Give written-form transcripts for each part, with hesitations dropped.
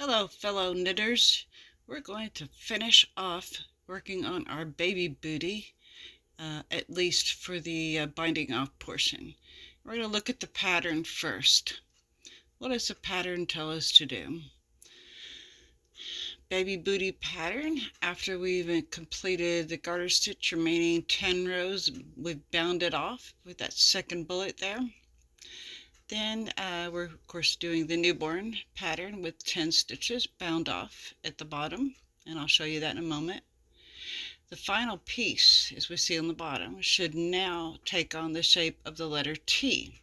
Hello, fellow knitters. We're going to finish off working on our baby booty, at least for the binding off portion. We're going to look at the pattern first. What does the pattern tell us to do? Baby booty pattern. After we've completed the garter stitch remaining 10 rows, we've bound it off with that second bullet there. Then we're of course doing the newborn pattern with 10 stitches bound off at the bottom, and I'll show you that in a moment. The final piece, as we see on the bottom, should now take on the shape of the letter T.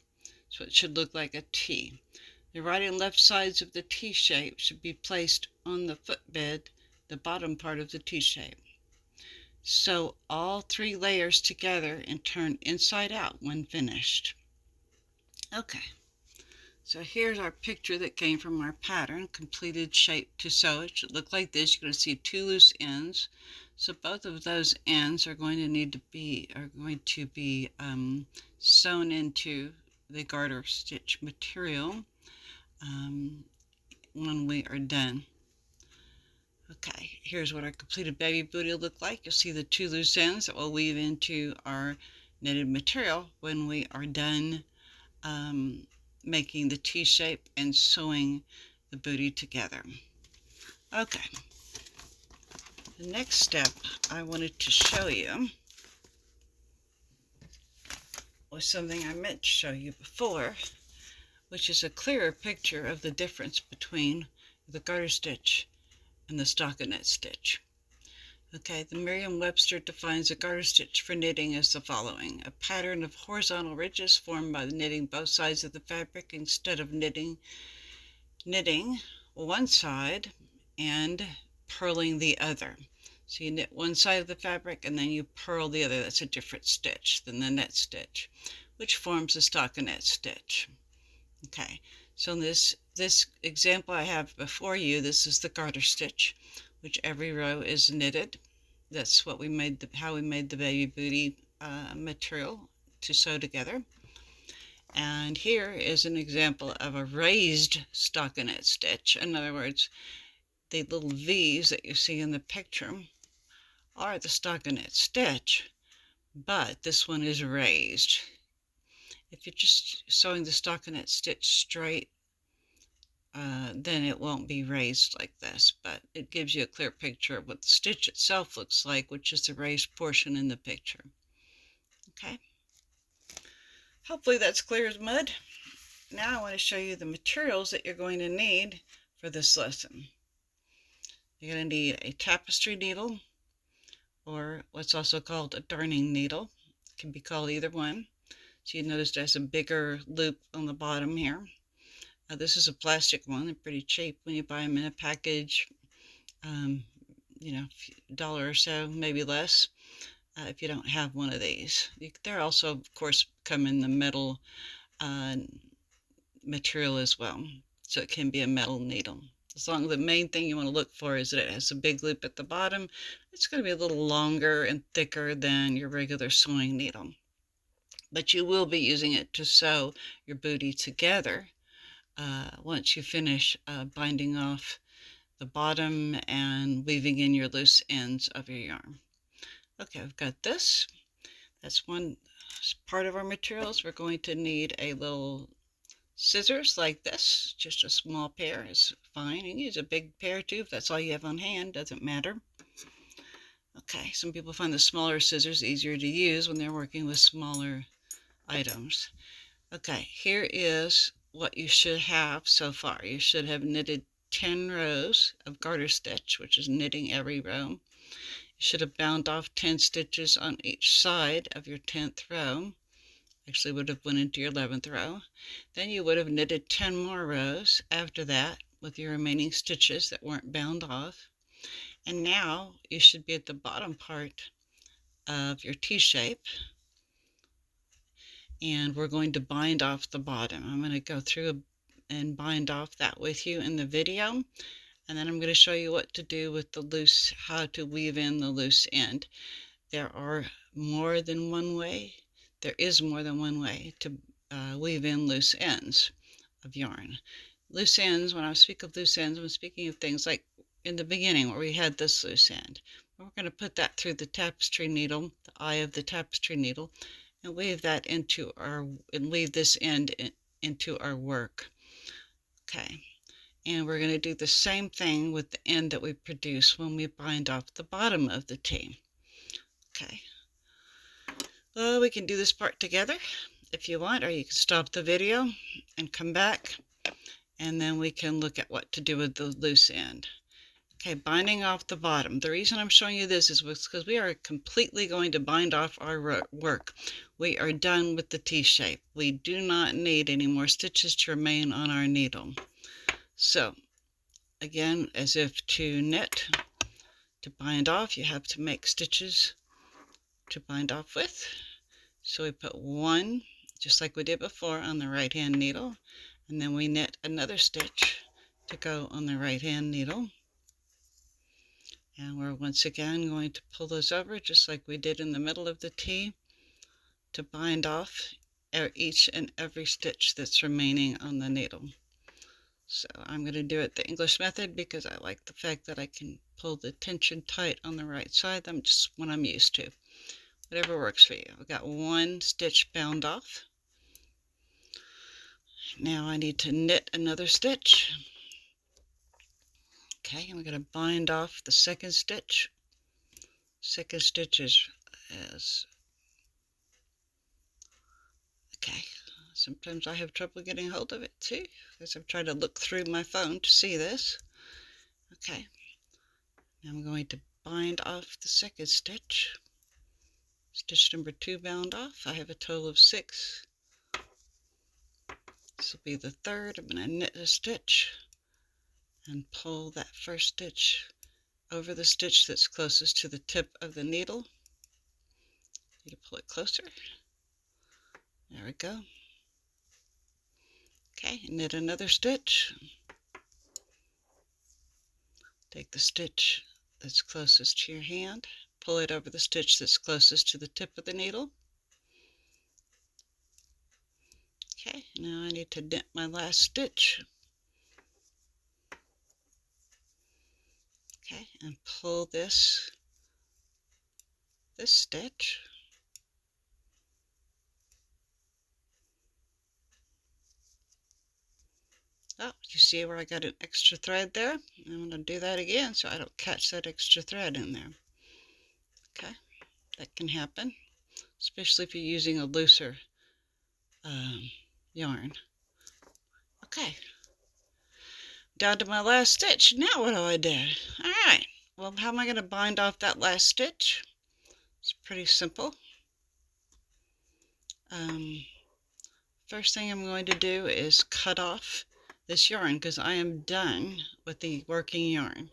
So it should look like a T. The right and left sides of the T shape should be placed on the footbed, the bottom part of the T shape. Sew all 3 layers together and turn inside out when finished. Okay. So here's our picture that came from our pattern, completed shape to sew. It should look like this. You're going to see 2 loose ends. So both of those ends are going to be sewn into the garter stitch material when we are done. Okay, here's what our completed baby booty will look like. You'll see the 2 loose ends that will weave into our knitted material when we are done making the T shape and sewing the booty together. Okay, the next step I wanted to show you was something I meant to show you before, which is a clearer picture of the difference between the garter stitch and the stockinette stitch. Okay, the Merriam-Webster defines a garter stitch for knitting as the following: a pattern of horizontal ridges formed by knitting both sides of the fabric instead of knitting one side and purling the other. So you knit one side of the fabric and then you purl the other. That's a different stitch than the net stitch, which forms a stockinette stitch. Okay, so in this example I have before you, this is the garter stitch, which every row is knitted. That's what how we made the baby booty material to sew together. And here is an example of a raised stockinette stitch. In other words, the little V's that you see in the picture are the stockinette stitch, but this one is raised. If you're just sewing the stockinette stitch straight, then it won't be raised like this, but it gives you a clear picture of what the stitch itself looks like, which is the raised portion in the picture. Okay, hopefully that's clear as mud. Now I want to show you the materials that you're going to need for this lesson. You're going to need a tapestry needle, or what's also called a darning needle. It can be called either one. So you notice there's a bigger loop on the bottom here. This is a plastic one. They're pretty cheap when you buy them in a package, $1 or so, maybe less, if you don't have one of these. They're also, of course, come in the metal material as well, so it can be a metal needle. As long as the main thing you want to look for is that it has a big loop at the bottom. It's going to be a little longer and thicker than your regular sewing needle, but you will be using it to sew your booty together once you finish binding off the bottom and weaving in your loose ends of your yarn. Okay, I've got this. That's one part of our materials. We're going to need a little scissors like this. Just a small pair is fine. You can use a big pair too if that's all you have on hand. Doesn't matter. Okay, some people find the smaller scissors easier to use when they're working with smaller items. Okay, here is what you should have so far. You should have knitted 10 rows of garter stitch, which is knitting every row. You should have bound off 10 stitches on each side of your 10th row. Actually would have went into your 11th row. Then you would have knitted 10 more rows after that with your remaining stitches that weren't bound off. And now you should be at the bottom part of your T shape, and we're going to bind off the bottom. I'm going to go through and bind off that with you in the video, and then I'm going to show you what to do with the loose, how to weave in the loose end. There is more than one way to weave in loose ends of yarn. loose ends, when I speak of loose ends, I'm speaking of things like in the beginning where we had this loose end. We're going to put that through the tapestry needle, the eye of the tapestry needle, and weave that into and weave this end into our work. Okay, and we're going to do the same thing with the end that we produce when we bind off the bottom of the T. Okay, well, we can do this part together if you want, or you can stop the video and come back, and then we can look at what to do with the loose end. Okay, binding off the bottom. The reason I'm showing you this is because we are completely going to bind off our work. We are done with the T-shape. We do not need any more stitches to remain on our needle. So, again, as if to knit, to bind off, you have to make stitches to bind off with. So we put one, just like we did before, on the right hand needle, and then we knit another stitch to go on the right hand needle. And we're once again going to pull those over just like we did in the middle of the T to bind off each and every stitch that's remaining on the needle. So I'm going to do it the English method because I like the fact that I can pull the tension tight on the right side. I'm just what I'm used to. Whatever works for you. I've got one stitch bound off. Now I need to knit another stitch. Okay, I'm going to bind off the second stitch. Second stitch is okay. Sometimes I have trouble getting hold of it too, because I'm trying to look through my phone to see this. Okay, now I'm going to bind off the second stitch. Stitch number 2 bound off. I have a total of 6. This will be the third. I'm going to knit a stitch and pull that first stitch over the stitch that's closest to the tip of the needle. Need to pull it closer. There we go. Okay, knit another stitch. Take the stitch that's closest to your hand, pull it over the stitch that's closest to the tip of the needle. Okay, now I need to knit my last stitch. Okay, and pull this stitch. Oh, you see where I got an extra thread there? I'm going to do that again so I don't catch that extra thread in there. Okay, that can happen, especially if you're using a looser yarn. Okay, down to my last stitch. Now what do I do? All right, well, how am I going to bind off that last stitch? It's pretty simple. First thing I'm going to do is cut off this yarn because I am done with the working yarn.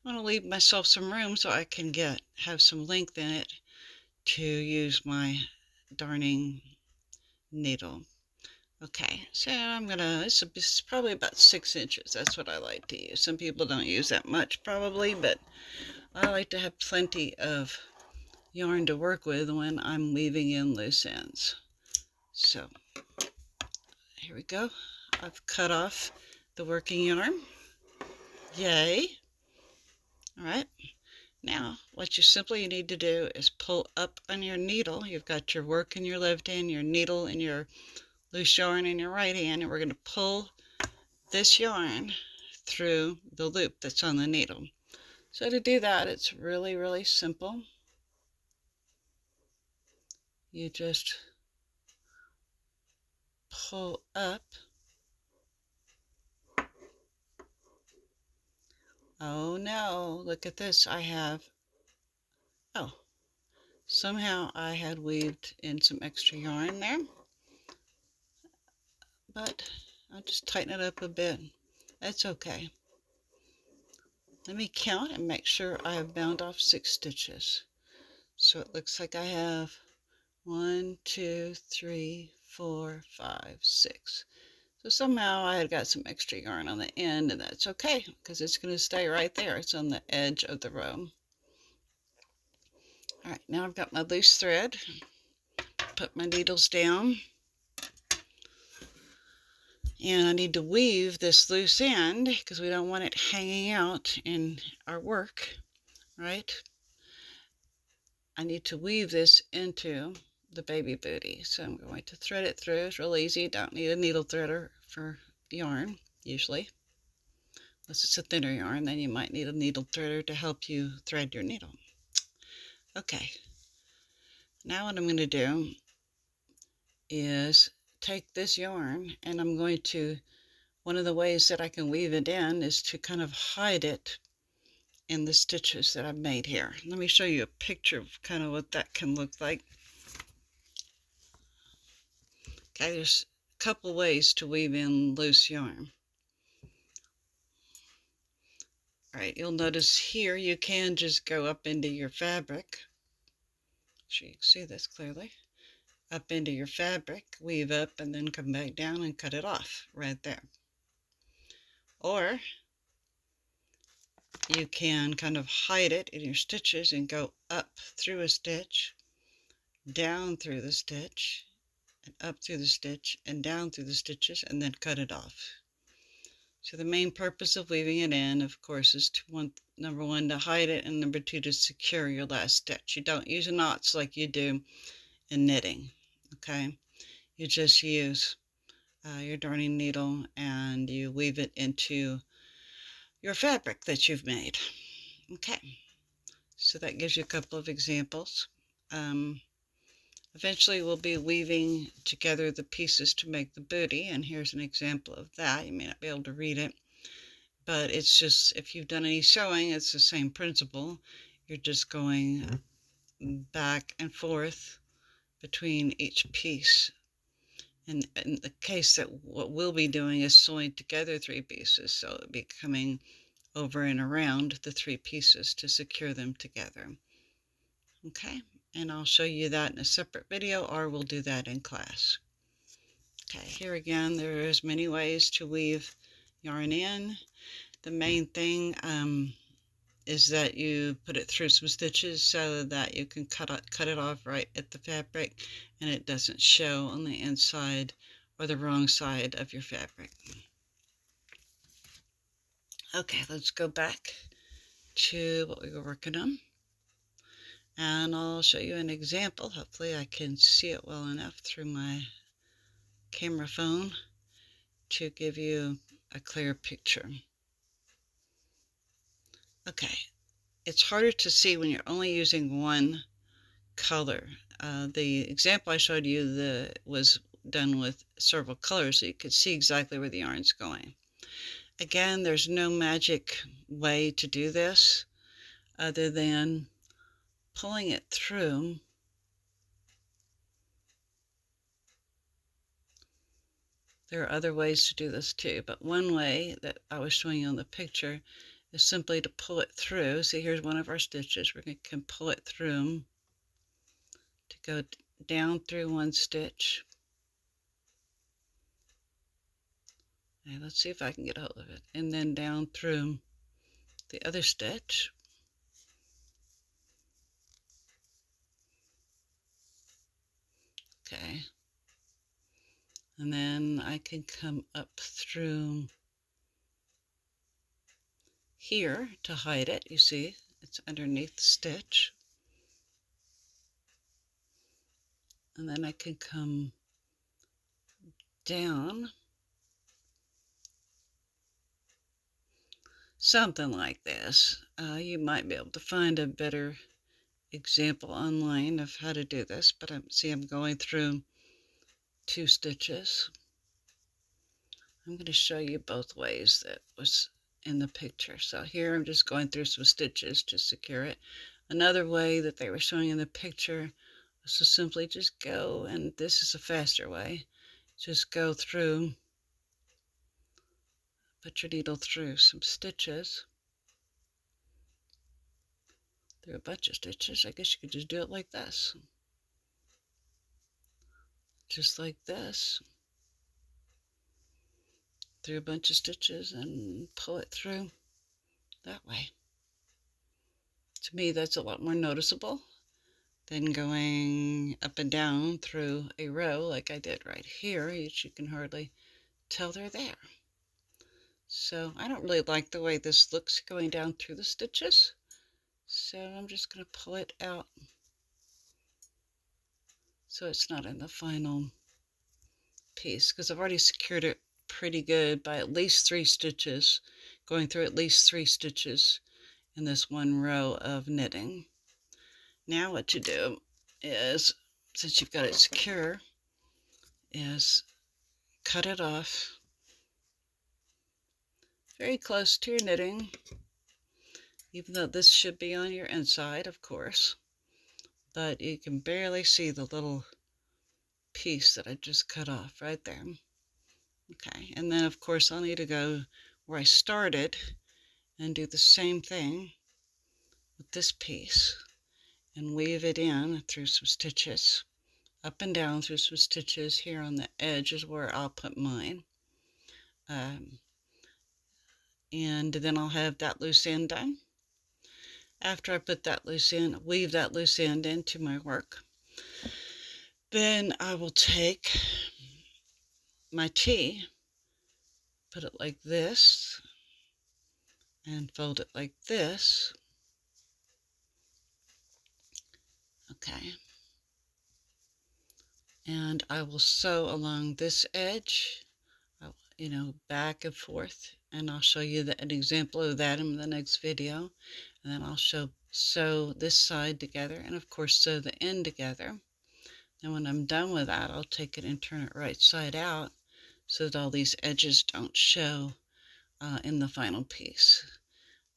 I want to leave myself some room so I can have some length in it to use my darning needle. Okay, so I'm gonna, this is probably about 6 inches. That's what I like to use. Some people don't use that much probably, but I like to have plenty of yarn to work with when I'm weaving in loose ends. So here we go. I've cut off the working yarn. Yay. All right. Now, what you simply need to do is pull up on your needle. You've got your work in your left hand, your needle in your loose yarn in your right hand, and we're going to pull this yarn through the loop that's on the needle. So to do that, it's really, really simple. You just pull up. Oh no, look at this. Somehow I had weaved in some extra yarn there. But I'll just tighten it up a bit. That's okay. Let me count and make sure I have bound off 6 stitches. So it looks like I have 1, 2, 3, 4, 5, 6. So somehow I had got some extra yarn on the end, and that's okay because it's going to stay right there. It's on the edge of the row. All right, now I've got my loose thread. Put my needles down. And I need to weave this loose end because we don't want it hanging out in our work, right? I need to weave this into the baby booty. So I'm going to thread it through. It's real easy. Don't need a needle threader for yarn, usually. Unless it's a thinner yarn, then you might need a needle threader to help you thread your needle. Okay, now what I'm going to do is take this yarn and I'm going to, one of the ways that I can weave it in is to kind of hide it in the stitches that I've made here. Let me show you a picture of kind of what that can look like. Okay, there's a couple ways to weave in loose yarn. All right, you'll notice here you can just go up into your fabric. So you can see this clearly. Up into your fabric, weave up, and then come back down and cut it off right there. Or you can kind of hide it in your stitches and go up through a stitch, down through the stitch, and up through the stitch, and down through the stitches, and then cut it off. So the main purpose of weaving it in, of course, is to number one, to hide it, and number two, to secure your last stitch. You don't use knots like you do in knitting, okay? You just use your darning needle and you weave it into your fabric that you've made. Okay, so that gives you a couple of examples. Eventually we'll be weaving together the pieces to make the booty, and here's an example of that. You may not be able to read it, but it's just, if you've done any sewing, it's the same principle. You're just going back and forth between each piece. And in the case that what we'll be doing is sewing together three pieces, so it'll be coming over and around the three pieces to secure them together. Okay, and I'll show you that in a separate video, or we'll do that in class. Okay, here again, there's many ways to weave yarn in. The main thing is that you put it through some stitches so that you can cut it off right at the fabric and it doesn't show on the inside or the wrong side of your fabric. Okay, let's go back to what we were working on. And I'll show you an example. Hopefully I can see it well enough through my camera phone to give you a clear picture. Okay, it's harder to see when you're only using one color. The example I showed you was done with several colors, so you could see exactly where the yarn's going. Again, there's no magic way to do this other than pulling it through There are other ways to do this too, but one way that I was showing you on the picture is simply to pull it through. See, here's one of our stitches. We can pull it through to go down through one stitch. Okay, let's see if I can get a hold of it. And then down through the other stitch. Okay. And then I can come up through here to hide it. You see, it's underneath the stitch. And then I can come down. Something like this. You might be able to find a better example online of how to do this, but I'm going through 2 stitches. I'm going to show you both ways that was in the picture. So here I'm just going through some stitches to secure it. Another way that they were showing in the picture was to simply just go, and this is a faster way, just go through, put your needle through some stitches, through a bunch of stitches. I guess you could just do it like this. Just like this, through a bunch of stitches and pull it through that way. To me, that's a lot more noticeable than going up and down through a row like I did right here, which you can hardly till they're there. So I don't really like the way this looks going down through the stitches, so I'm just going to pull it out so it's not in the final piece, because I've already secured it pretty good by at least 3 stitches, going through at least 3 stitches in this one row of knitting. Now what you do is, since you've got it secure, is cut it off very close to your knitting, even though this should be on your inside, of course, but you can barely see the little piece that I just cut off right there. Okay, and then of course I'll need to go where I started and do the same thing with this piece and weave it in through some stitches, up and down through some stitches. Here on the edge is where I'll put mine. And then I'll have that loose end done. After I put that loose end, weave that loose end into my work, then I will take my T, put it like this, and fold it like this. Okay. And I will sew along this edge, back and forth, and I'll show you an example of that in the next video. And then I'll sew this side together, and of course sew the end together. And when I'm done with that, I'll take it and turn it right side out so that all these edges don't show in the final piece.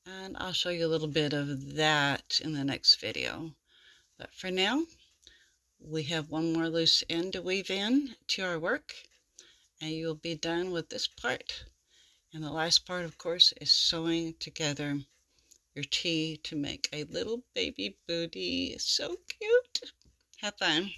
And I'll show you a little bit of that in the next video. But for now, we have one more loose end to weave in to our work, and you'll be done with this part. And the last part, of course, is sewing together your T to make a little baby booty. So cute. Have fun.